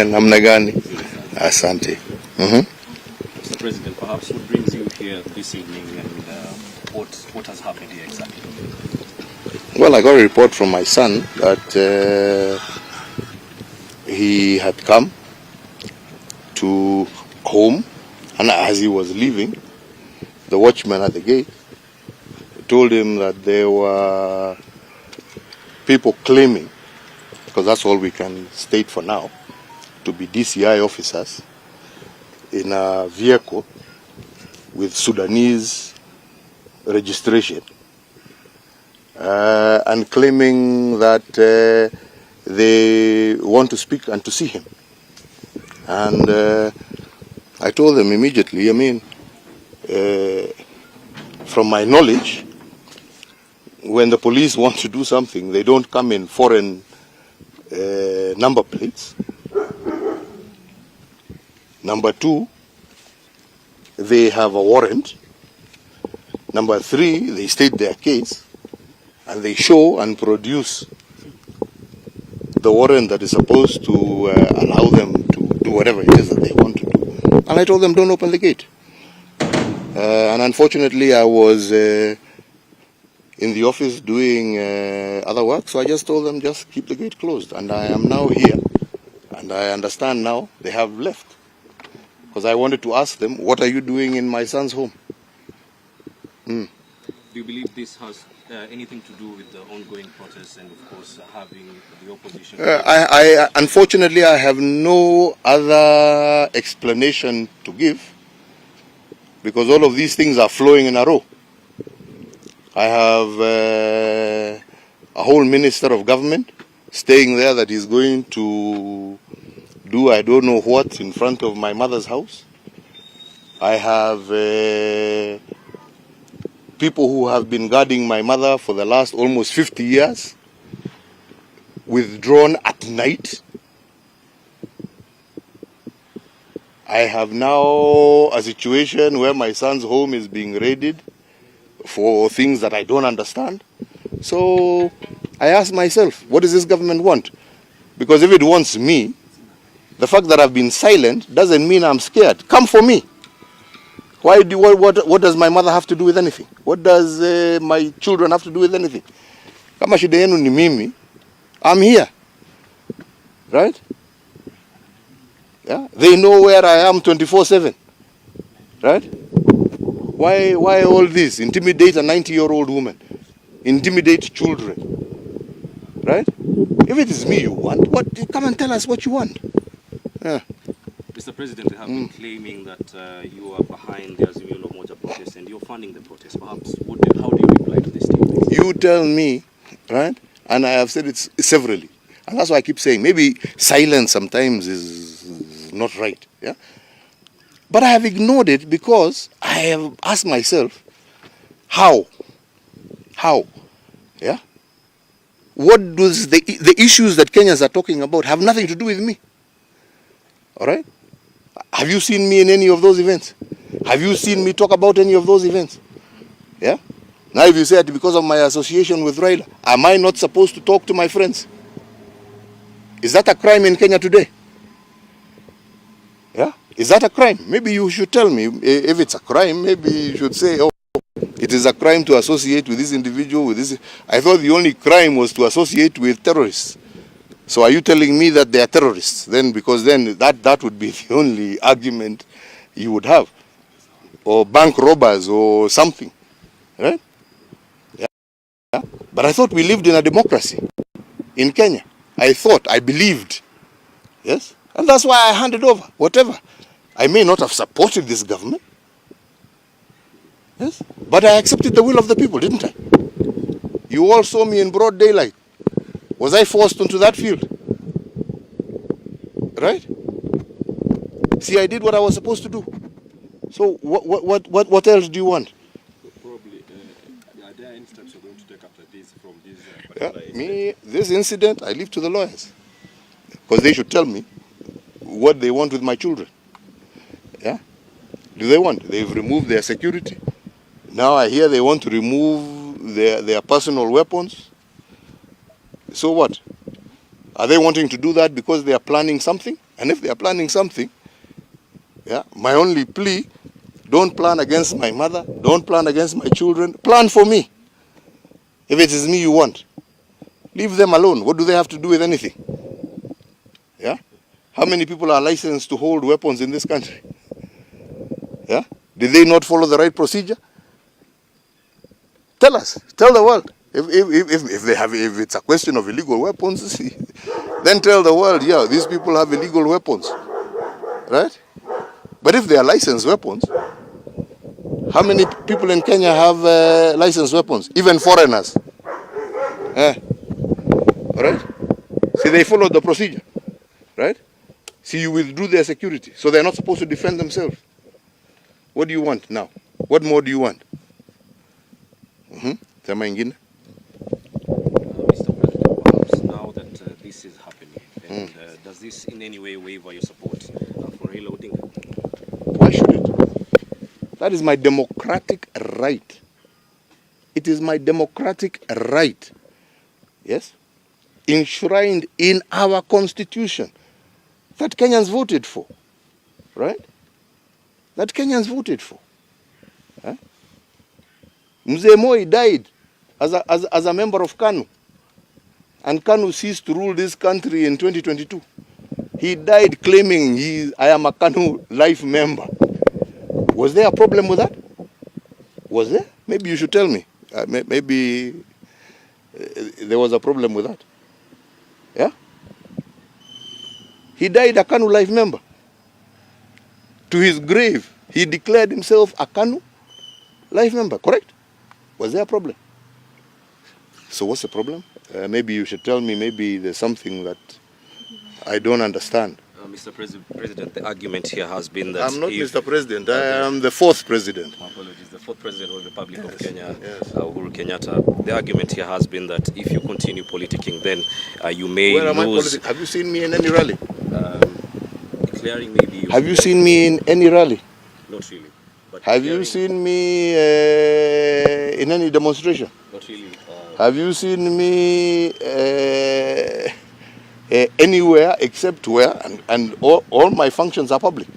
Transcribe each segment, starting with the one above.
namna gani? Asante. Mr. President, perhaps what brings you here this evening and what has happened here exactly? Well, I got a report from my son that he had come to home, and as he was leaving, the watchman at the gate told him that there were people claiming, because that's all we can state for now, to be DCI officers in a vehicle with Sudanese registration, and claiming that they want to speak and to see him. And I told them immediately, from my knowledge, when the police want to do something, they don't come in foreign number plates. Number two, they have a warrant. Number three, they state their case and they show and produce the warrant that is supposed to allow them to do whatever it is that they want to do. And I told them, don't open the gate. And unfortunately, I was in the office doing other work, so I just told them, just keep the gate closed. And I am now here, and I understand now they have left. Because I wanted to ask them, what are you doing in my son's home? Do you believe this has anything to do with the ongoing protests and, of course, having the opposition? Unfortunately, I have no other explanation to give, because all of these things are flowing in a row. I have a whole minister of government staying there that is going to do I don't know what in front of my mother's house. I have people who have been guarding my mother for the last almost 50 years, withdrawn at night. I have now a situation where my son's home is being raided for things that I don't understand. So I ask myself, what does this government want? Because if it wants me, the fact that I've been silent doesn't mean I'm scared. Come for me. What does my mother have to do with anything? What does my children have to do with anything? Kama shida yenu ni mimi, I'm here. Right? Yeah? They know where I am 24/7. Right? Why all this? Intimidate a 90-year-old woman. Intimidate children. Right? If it is me you want, come and tell us what you want. Yeah. Mr. President, they have been claiming that you are behind the Azimio la Umoja protest and you're funding the protest. Perhaps, how do you reply to this statement? You tell me, right? And I have said it severally. And that's why I keep saying, maybe silence sometimes is not right. Yeah? But I have ignored it because I have asked myself, how? Yeah? What does the issues that Kenyans are talking about have nothing to do with me? All right? Have you seen me in any of those events? Have you seen me talk about any of those events? Yeah? Now if you say that because of my association with Raila, am I not supposed to talk to my friends? Is that a crime in Kenya today? Yeah? Is that a crime? Maybe you should tell me. If it's a crime, maybe you should say, oh, it is a crime to associate with this individual, with this. I thought the only crime was to associate with terrorists. So are you telling me that they are terrorists? Then, because then that would be the only argument you would have. Or bank robbers or something. Right? Yeah. But I thought we lived in a democracy in Kenya. I believed. Yes? And that's why I handed over, whatever. I may not have supported this government. Yes? But I accepted the will of the people, didn't I? You all saw me in broad daylight. Was I forced onto that field? Right? See, I did what I was supposed to do. So what else do you want? Probably, are there any steps you're going to take after this from this this incident, I leave to the lawyers. Because they should tell me what they want with my children. Yeah? Do they want? They've removed their security. Now I hear they want to remove their personal weapons. So what? Are they wanting to do that because they are planning something? And if they are planning something, yeah, my only plea, don't plan against my mother, don't plan against my children, plan for me. If it is me you want, leave them alone. What do they have to do with anything? Yeah? How many people are licensed to hold weapons in this country? Yeah? Did they not follow the right procedure? Tell us, tell the world. If it's a question of illegal weapons, then tell the world, yeah, these people have illegal weapons, right? But if they are licensed weapons, how many people in Kenya have licensed weapons? Even foreigners. All right? See, they followed the procedure, right? See, you withdrew their security, so they're not supposed to defend themselves. What do you want now? What more do you want? Sema ingine? Mr. President, perhaps now that this is happening, and, does this in any way waiver your support for Raila Odinga? Why should it? That is my democratic right. It is my democratic right, yes, enshrined in our constitution that Kenyans voted for, right? That Kenyans voted for. Mzee Moi died as a member of KANU, and KANU ceased to rule this country in 2022. He died claiming I am a KANU life member. Was there a problem with that? Was there? Maybe you should tell me. Maybe there was a problem with that. Yeah? He died a KANU life member. To his grave, he declared himself a KANU life member, correct? Was there a problem? So what's the problem? Maybe you should tell me, maybe there's something that I don't understand. Mr. President, the argument here has been that... I'm not Mr. President, I am the fourth president. My apologies, the fourth president of the Republic of Kenya, yes. Uhuru Kenyatta. The argument here has been that if you continue politicking, then you may Where am I lose... Have you seen me in any rally? Declaring maybe... Have you seen me in any rally? Not really. But Have you seen me in any demonstration? Not really. Have you seen me anywhere except where, and all my functions are public.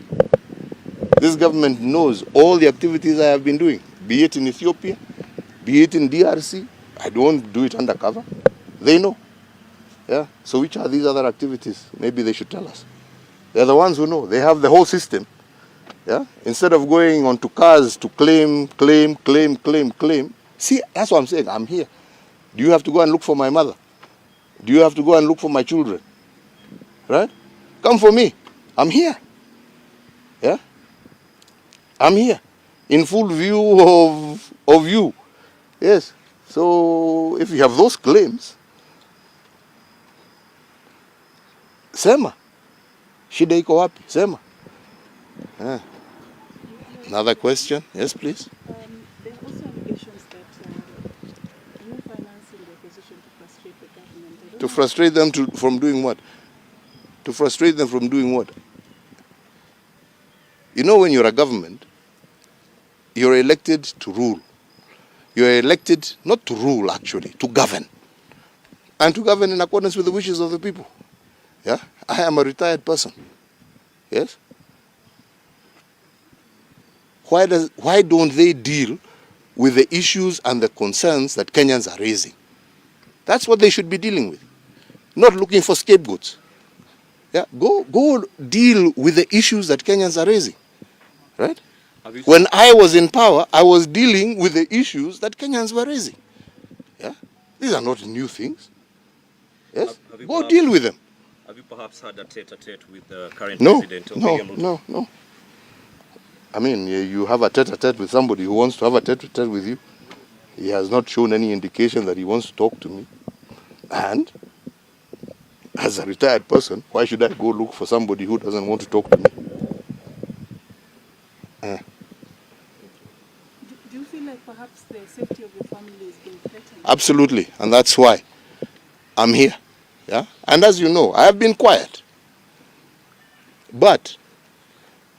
This government knows all the activities I have been doing, be it in Ethiopia, be it in DRC. I don't do it undercover. They know. Yeah. So which are these other activities? Maybe they should tell us. They're the ones who know. They have the whole system. Yeah. Instead of going onto cars to claim. See, that's what I'm saying. I'm here. Do you have to go and look for my mother? Do you have to go and look for my children? Right? Come for me. I'm here. Yeah? I'm here. In full view of you. Yes. So if you have those claims, sema. Shida iko wapi? Sema. Another question? Yes, please. There are also allegations that you financing the opposition to frustrate the government. To frustrate them from doing what? To frustrate them from doing what? You know, when you're a government, you're elected to rule. You're elected not to rule, actually, to govern. And to govern in accordance with the wishes of the people. Yeah? I am a retired person. Yes? Why don't they deal with the issues and the concerns that Kenyans are raising? That's what they should be dealing with. Not looking for scapegoats. Yeah? Go deal with the issues that Kenyans are raising. Right? When I was in power, I was dealing with the issues that Kenyans were raising. Yeah? These are not new things. Yes? Go deal with them. Have you perhaps had a tete-a-tete with the current president of Kenya? No. I mean, you have a tete-a-tete with somebody who wants to have a tete-a-tete with you. He has not shown any indication that he wants to talk to me. And as a retired person, why should I go look for somebody who doesn't want to talk to me? Do you feel like perhaps the safety of your family is being threatened? Absolutely, and that's why I'm here. Yeah? And as you know, I have been quiet. But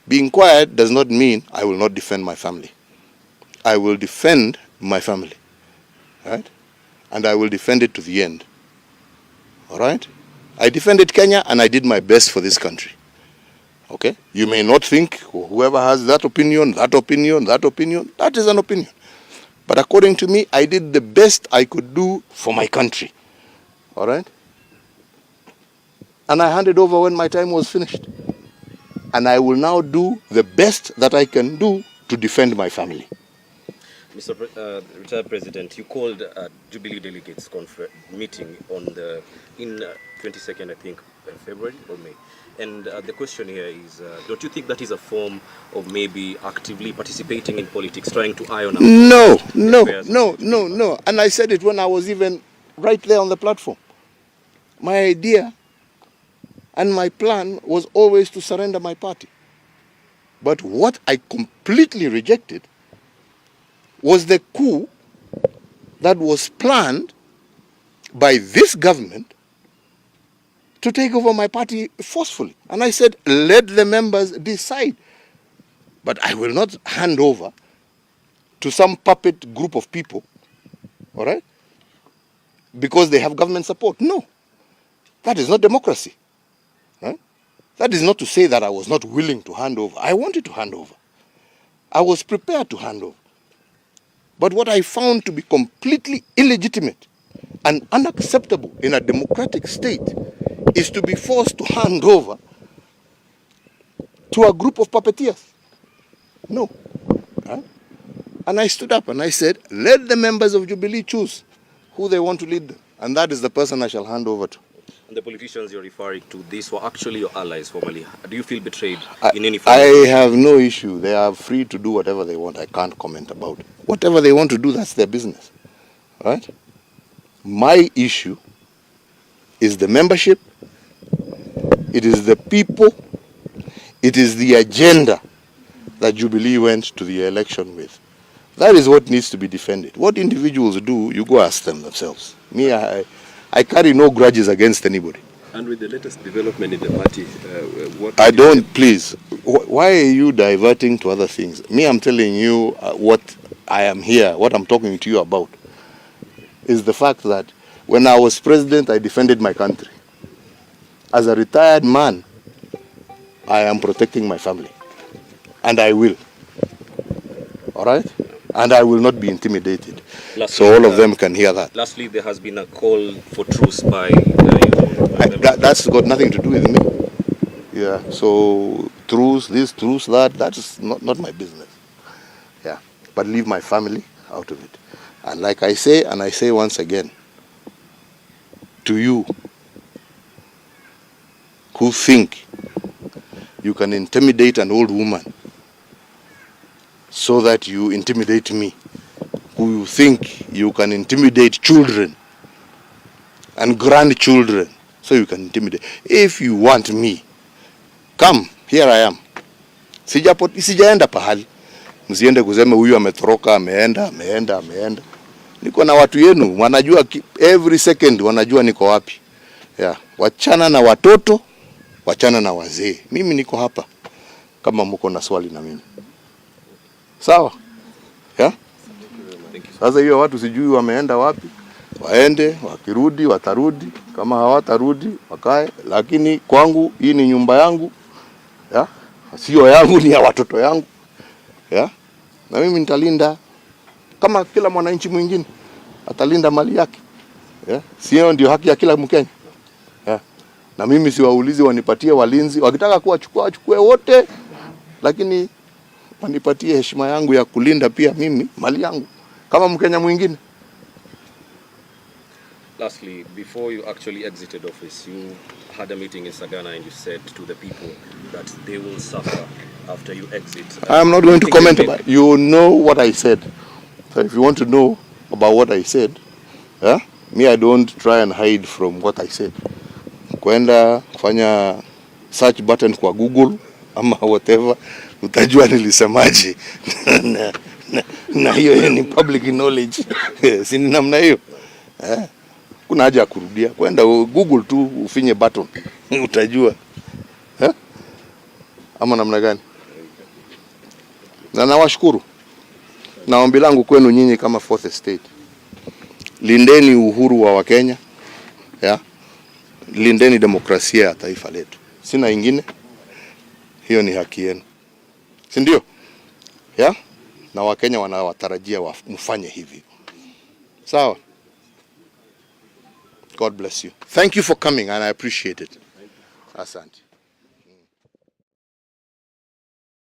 being quiet does not mean I will not defend my family. I will defend my family. Right? And I will defend it to the end. All right? I defended Kenya and I did my best for this country. Okay? You may not think, whoever has that opinion, that is an opinion. But according to me, I did the best I could do for my country. All right? And I handed over when my time was finished. And I will now do the best that I can do to defend my family. Mr. Retired President, you called a Jubilee delegates meeting on in 22nd, I think, February or May. And the question here is, don't you think that is a form of maybe actively participating in politics, trying to iron out? No. And I said it when I was even right there on the platform. My idea and my plan was always to surrender my party. But what I completely rejected was the coup that was planned by this government to take over my party forcefully. And I said, let the members decide. But I will not hand over to some puppet group of people, all right, because they have government support. No, that is not democracy. Right? That is not to say that I was not willing to hand over. I wanted to hand over. I was prepared to hand over. But what I found to be completely illegitimate and unacceptable in a democratic state is to be forced to hand over to a group of puppeteers. No. Right? And I stood up and I said, let the members of Jubilee choose who they want to lead them. And that is the person I shall hand over to. And the politicians you're referring to, these were actually your allies formerly. Do you feel betrayed in any form? I have no issue. They are free to do whatever they want. I can't comment about it. Whatever they want to do, that's their business. Right? My issue is the membership. It is the people. It is the agenda that Jubilee went to the election with. That is what needs to be defended. What individuals do, you go ask them themselves. Me, I carry no grudges against anybody. And with the latest development in the party, what... I don't, please. Why are you diverting to other things? Me, I'm telling you what I am here, what I'm talking to you about, is the fact that when I was president, I defended my country. As a retired man, I am protecting my family. And I will. All right? And I will not be intimidated. Lastly, so all of them can hear that. Lastly, there has been a call for truce by... that's got nothing to do with me. Yeah, so truce, this, truce, that's not my business. Yeah, but leave my family out of it. And like I say, and I say once again, to you who think you can intimidate an old woman so that you intimidate me, who think you can intimidate children and grandchildren so you can intimidate. If you want me, come, here I am. Sijaenda pahali. Msiende kusema huyu ametoroka, ameenda. Niko na watu yenu, wanajua every second wanajua niko wapi. Yeah. Wachana na watoto, wachana na wazee. Mimi niko hapa kama mko na swali na mimi. Sawa? Yeah? Sasa hiyo watu sijui wameenda wapi. Waende, wakirudi, watarudi. Kama hawatarudi, wakae. Lakini kwangu, hii ni nyumba yangu. Yeah? Sio yangu, ni ya watoto yangu. Yeah? Na mimi nitalinda kama kila mwananchi mwingine atalinda mali yake. Yeah? Sio ndio haki ya kila Mkenya. Yeah? Na mimi siwaulizi wanipatie walinzi, wakitaka kuwachukua wachukue wote, lakini wanipatie heshima yangu ya kulinda pia mimi mali yangu kama Mkenya mwingine. Lastly, before you actually exited office, you had a meeting in Sagana and you said to the people that they will suffer after you exit. I'm not going to comment about it. You know what I said. So if you want to know about what I said, yeah, me, I don't try and hide from what I said. Kwenda kufanya search button kwa Google ama whatever, utajua nilisemaje. Na hiyo ni public knowledge. Si ni namna hiyo. Kuna haja ya kurudia. Kwenda Google tu ufinye button. Utajua. Ama namna gani? Na nawashukuru. Na ombi langu kwenu nyinyi kama fourth estate. Lindeni uhuru wa Wakenya. Yeah. Lindeni demokrasia ya taifa letu. Sina ingine. hiyo ni haki yenu, si ndio? Yeah? Na Wakenya wanawatarajia mfanye hivyo. Sawa? God bless you. Thank you for coming and I appreciate it. Asante.